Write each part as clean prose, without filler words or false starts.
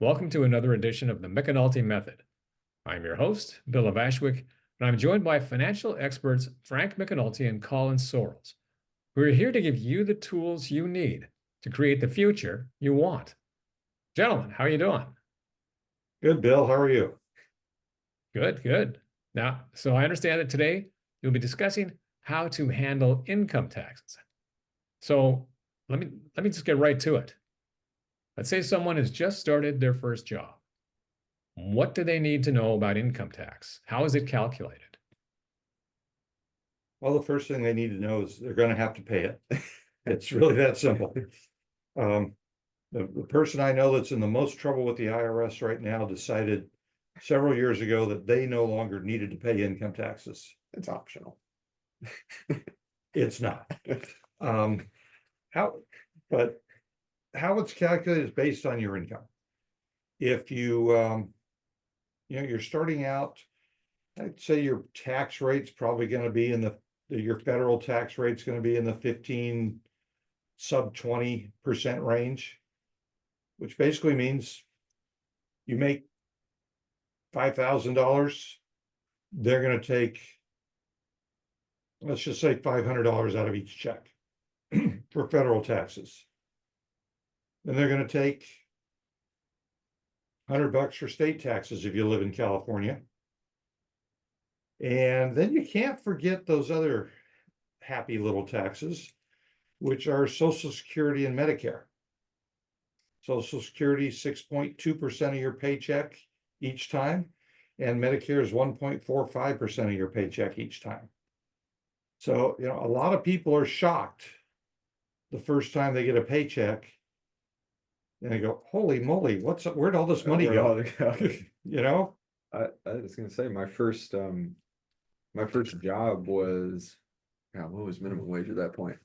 Welcome to another edition of the McEnulty Method. I'm your host, Bill of Ashwick, and I'm joined by financial experts Frank McEnulty and Colin Sorrells, who are here to give you the tools you need to create the future you want. Gentlemen, how are you doing? Good, Bill. How are you? Good, good. Now, so I understand that today you'll be discussing how to handle income taxes. So let me just get right to it. Let's say someone has just started their first job. What do they need to know about income tax? How is it calculated? Well, the first thing they need to know is they're going to have to pay it. It's really that simple. The person I know that's in the most trouble with the IRS right now decided several years ago that they no longer needed to pay income taxes. It's optional. It's not. How it's calculated is based on your income. If you're starting out, I'd say your tax rate's probably going to be your federal tax rate's going to be in the 15 sub 20% range, which basically means you make $5,000, they're going to take, let's just say $500 out of each check for federal taxes. Then they're going to take $100 for state taxes if you live in California. And then you can't forget those other happy little taxes, which are Social Security and Medicare. Social Security, 6.2% of your paycheck each time, and Medicare is 1.45% of your paycheck each time. So, a lot of people are shocked the first time they get a paycheck, and they go, "Holy moly, where'd all this money go?" I was gonna say my first job was, what was minimum wage at that point?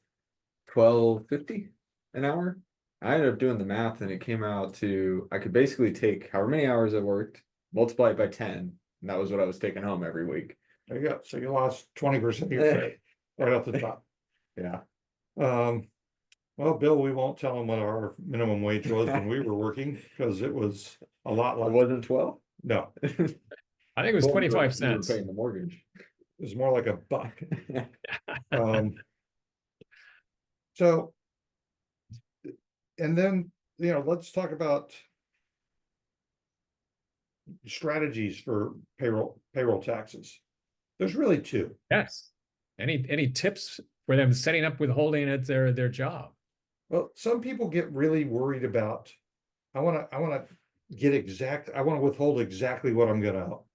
$12.50 an hour. I ended up doing the math and it came out to, I could basically take however many hours I worked, multiply it by 10, and that was what I was taking home every week. There you go. So you lost 20% of your pay right off the top. Yeah. Well, Bill, we won't tell them what our minimum wage was when we were working because it was a lot less. It wasn't 12? No, I think it was 25 cents. You were paying the mortgage. it was more like a buck. So, and then, let's talk about strategies for payroll taxes. There's really two. Yes. Any tips for them setting up withholding at their job? Well, some people get really worried about, I want to withhold exactly what I'm going to owe.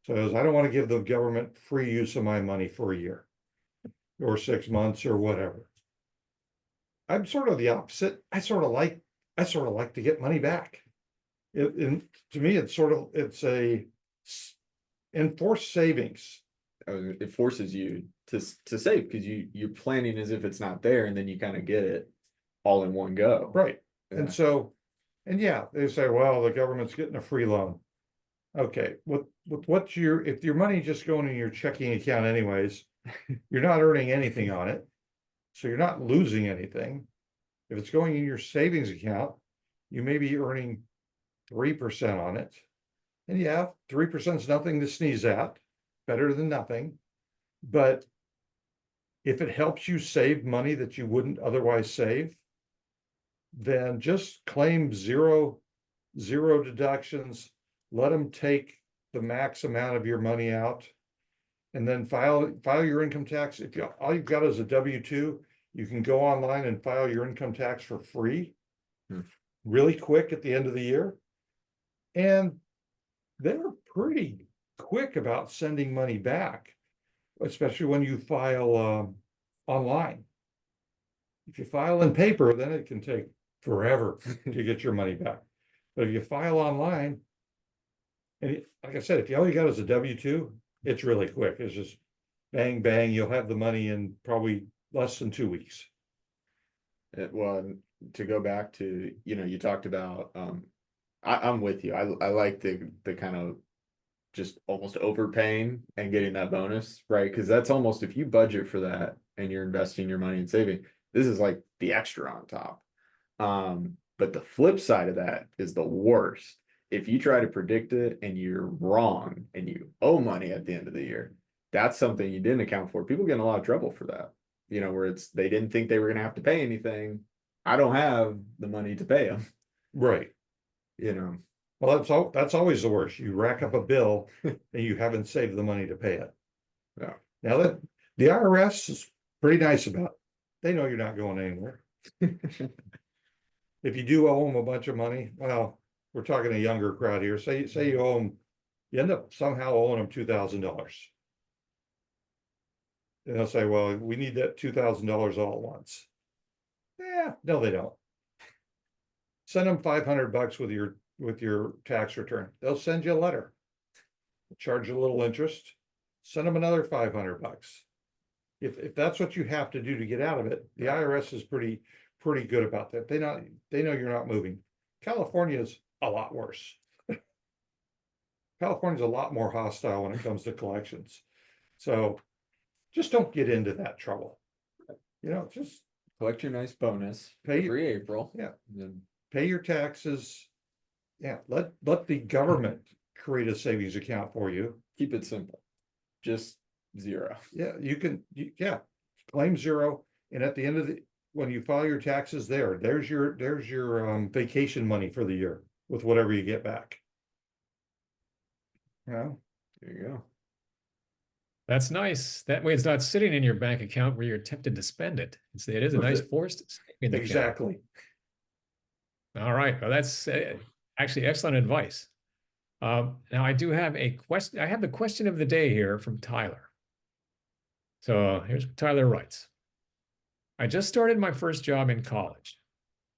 So I don't want to give the government free use of my money for a year or 6 months or whatever. I'm sort of the opposite. I sort of like to get money back. To me, it's a enforced savings. It forces you to save because you're planning as if it's not there, and then you kind of get it all in one go. Right. Yeah. And they say, well, the government's getting a free loan. Okay, if your money just going in your checking account anyways, you're not earning anything on it, so you're not losing anything. If it's going in your savings account, you may be earning 3% on it, and 3% is nothing to sneeze at, better than nothing. But if it helps you save money that you wouldn't otherwise save, then just claim zero deductions. Let them take the max amount of your money out, and then file your income tax. If all you've got is a W-2, you can go online and file your income tax for free, really quick at the end of the year. And they're pretty quick about sending money back, especially when you file online. If you file in paper, then it can take forever to get your money back. But if you file online, and like I said, if all you got is a W-2, it's really quick. It's just bang, bang. You'll have the money in probably less than 2 weeks. Well, to go back to, you talked about, I'm with you. I like the kind of just almost overpaying and getting that bonus, right? Because that's almost, if you budget for that and you're investing your money and saving, this is like the extra on top. But the flip side of that is the worst. If you try to predict it and you're wrong and you owe money at the end of the year, that's something you didn't account for. People get in a lot of trouble for that. Where it's they didn't think they were going to have to pay anything. I don't have the money to pay them. Right. You know. Well, that's always the worst. You rack up a bill and you haven't saved the money to pay it. Yeah. Now that the IRS is pretty nice about it. They know you're not going anywhere. If you do owe them a bunch of money, well, we're talking a younger crowd here. Say you owe them, you end up somehow owing them $2,000. And they'll say, well, we need that $2,000 all at once. Yeah, no, they don't. Send them $500 with your tax return. They'll send you a letter. Charge you a little interest. Send them another $500. If that's what you have to do to get out of it, the IRS is pretty good about that. They know you're not moving. California is a lot worse. California's a lot more hostile when it comes to collections. So just don't get into that trouble. Just collect your nice bonus pay every April. Yeah. Then pay your taxes. Yeah. Let the government create a savings account for you. keep it simple. Just zero. Yeah, claim zero. And at the end of when you file your taxes there's your vacation money for the year with whatever you get back. There you go. That's nice. That way it's not sitting in your bank account where you're tempted to spend it. It is a nice forced saving account. Exactly. All right. Well, that's actually excellent advice. Now I do have a question. I have the question of the day here from Tyler. So here's what Tyler writes. I just started my first job in college.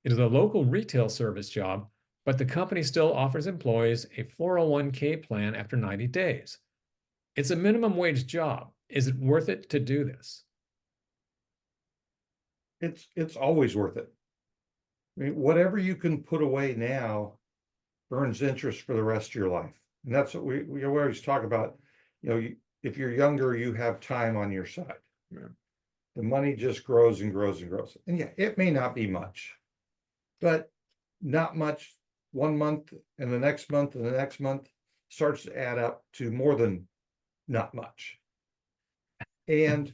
It is a local retail service job, but the company still offers employees a 401k plan after 90 days. It's a minimum wage job. Is it worth it to do this? It's always worth it. I mean, whatever you can put away now earns interest for the rest of your life. And that's what we always talk about. If you're younger, you have time on your side. Yeah. The money just grows and grows and grows. And yeah, it may not be much, but not much 1 month and the next month and the next month starts to add up to more than not much. And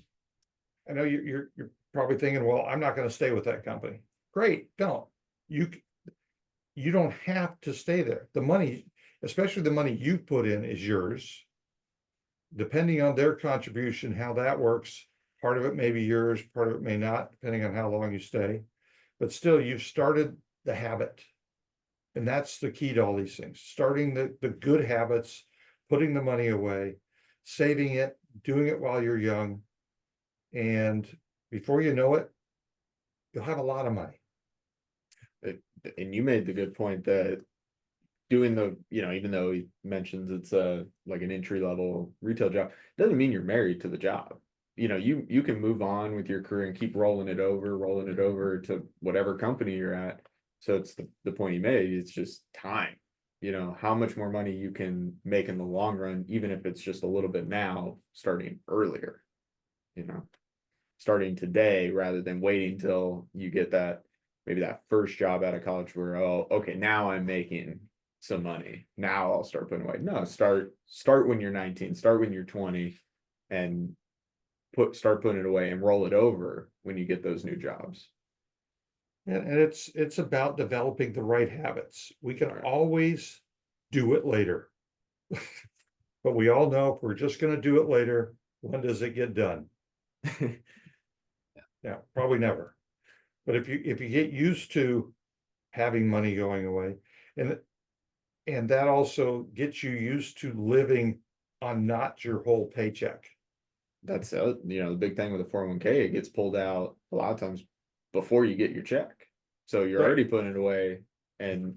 I know you're probably thinking, well, I'm not going to stay with that company. Great, don't. You don't have to stay there. The money, especially the money you put in, is yours. Depending on their contribution, how that works, part of it may be yours, part of it may not, depending on how long you stay. But still, you've started the habit. And that's the key to all these things. Starting the good habits, putting the money away, saving it, doing it while you're young. And before you know it, you'll have a lot of money. And you made the good point that doing even though he mentions it's like an entry level retail job, doesn't mean you're married to the job. You can move on with your career and keep rolling it over to whatever company you're at. So it's the point you made. It's just time. How much more money you can make in the long run, even if it's just a little bit now, starting earlier. Starting today rather than waiting till you get maybe that first job out of college where, oh, okay, now I'm making some money. Now I'll start putting away. No, start when you're 19, start when you're 20, and start putting it away and roll it over when you get those new jobs. And it's about developing the right habits. We can always do it later. But we all know if we're just going to do it later, when does it get done? Yeah, probably never. But if you get used to having money going away, and that also gets you used to living on not your whole paycheck. That's the big thing with a 401k, it gets pulled out a lot of times before you get your check. So you're Right. already putting it away, and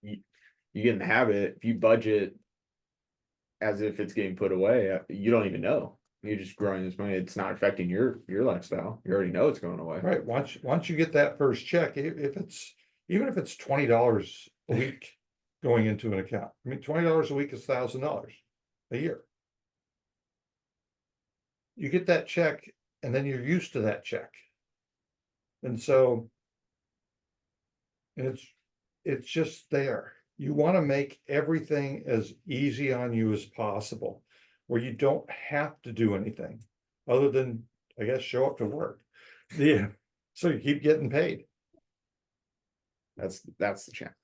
you get in the habit. If you budget as if it's getting put away, you don't even know. You're just growing this money. It's not affecting your lifestyle. You already know it's going away. Right. Once you get that first check, even if it's $20 a week going into an account. I mean, $20 a week is $1,000 a year. You get that check, and then you're used to that check. And so It's just there. You want to make everything as easy on you as possible, where you don't have to do anything other than, I guess, show up to work. Yeah. So you keep getting paid. That's the challenge.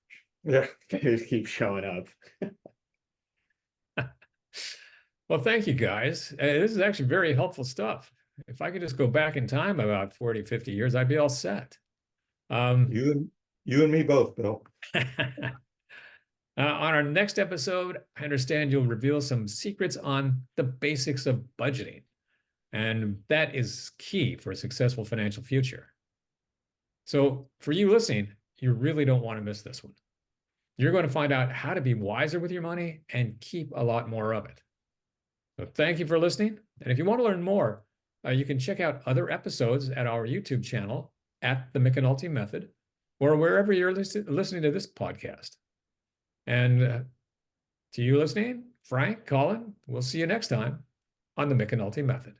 Yeah. Just keep showing up. Well, thank you guys. This is actually very helpful stuff. If I could just go back in time about 40, 50 years, I'd be all set. You and me both, Bill. On our next episode, I understand you'll reveal some secrets on the basics of budgeting. And that is key for a successful financial future. So for you listening, you really don't want to miss this one. You're going to find out how to be wiser with your money and keep a lot more of it. So thank you for listening. And if you want to learn more, you can check out other episodes at our YouTube channel at TheMcEnultyMethod or wherever you're listening to this podcast. And to you listening, Frank, Colin, we'll see you next time on the McEnulty Method.